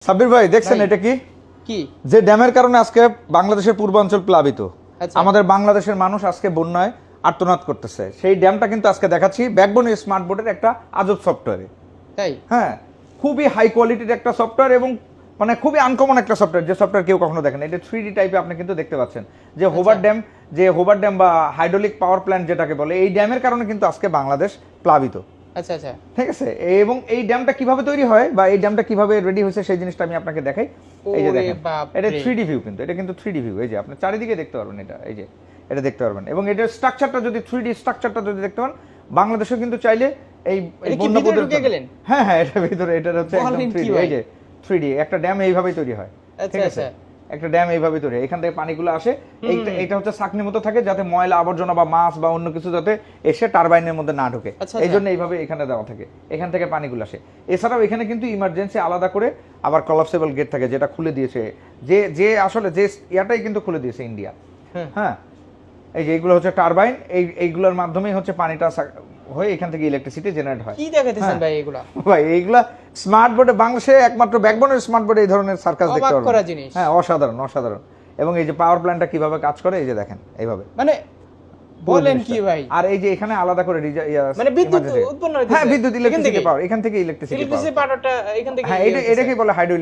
সাব্বির ভাই দেখছেন এটা কি কি যে ড্যামের কারণে আজকে বাংলাদেশের পূর্বাঞ্চল প্লাবিত। আচ্ছা। আমাদের বাংলাদেশের মানুষ আজকে বন্যায় আর্তনাদ করতেছে। সেই ড্যামটা কিন্তু আজকে দেখাচ্ছি ব্যাকবোন স্মার্ট বোর্ডের একটা আজব সফটওয়্যারে। তাই হ্যাঁ, খুবই হাই কোয়ালিটির একটা সফটওয়্যার এবং মানে খুবই আনকমন একটা সফটওয়্যার, যে সফটওয়্যার কেউ কখনো দেখেন। এটা 3D টাইপে আপনি কিন্তু দেখতে পাচ্ছেন যে হোভার ড্যাম বা হাইড্রোলিক পাওয়ার প্ল্যান্ট যেটাকে বলে, এই ড্যামের কারণে কিন্তু আজকে বাংলাদেশ প্লাবিত। আচ্ছা আচ্ছা ঠিক আছে, এবং এই ড্যামটা কিভাবে তৈরি হয় বা এই ড্যামটা কিভাবে রেডি হয়েছে সেই জিনিসটা আমি আপনাকে দেখাই। এই যে ওরে দেখেন, বাপরে। এটা 3D ভিউ, কিন্তু এটা কিন্তু 3D ভিউ। এই যে আপনি চারিদিকে দেখতে পারবেন, এই যে এটা দেখতে পারবেন। এবং এটার স্ট্রাকচারটা যদি 3D স্ট্রাকচারটা যদি দেখতে পান, বাংলাদেশও কিন্তু চাইলে এই এটা কি বন্যা ভিতরে প্রতিরোধ- ঢুকে গেলেন? হ্যাঁ হ্যাঁ, এটা ভিতরে, এটা হচ্ছে একদম বলেন কি 3D। ভাই? এই যে 3D একটা ড্যাম এইভাবেই তৈরি হয়। আচ্ছা, ঠিক আছে, আচ্ছা। একটা ড্যাম এইভাবে তৈরি হয়। এখান থেকে পানিগুলো আসে, এটা হচ্ছে ছাঁকনির মতো থাকে, যাতে ময়লা আবর্জনা বা মাছ বা অন্য কিছু যাতে এসে টারবাইনের মধ্যে না ঢোকে। আচ্ছা, এই জন্য এইভাবে এখানে দেওয়া থাকে, এখান থেকে পানিগুলো আসে। এছাড়াও এখানে কিন্তু ইমার্জেন্সি আলাদা করে আবার কলাপসেবল গেট থাকে, যেটা খুলে দিয়েছে, যে যে আসলে যে ইয়াটাই কিন্তু খুলে দিয়েছে ইন্ডিয়া। হ্যাঁ, এই যে এইগুলো হচ্ছে টারবাইন, এইগুলোর মাধ্যমেই হচ্ছে পানিটা হয়ে এখান থেকে ইলেকট্রিসিটি জেনারেট হয়। কি দেখাতেছেন হ্যাঁ। ভাই এগুলা? ভাই এইগুলা স্মার্ট বোর্ডে, বাংলাদেশে একমাত্র ব্যাকবোনের স্মার্ট বোর্ডে এই ধরনের সার্কাস দেখতে অবাক পারবেন। করা জিনিস। হ্যাঁ, অসাধারণ অসাধারণ। এবং এই যে পাওয়ার প্ল্যান্টটা কিভাবে কাজ করে, এই যে দেখেন এইভাবে। মানে পুরো বলেন জিনিসটা। কি ভাই? আর এই যে এখানে আলাদা করে মানে বিদ্যুৎ emergency- উৎপন্ন হ্যাঁ, হইতেছে বিদ্যুৎ এখান ইলেকট্রিসিটি থেকেই? পাওয়ার, এখান থেকে ইলেকট্রিসিটি ইলেকট্রিসিটি পাওয়ারটা এখান থেকে হ্যাঁ, এটাকেই বলে হাইড্রো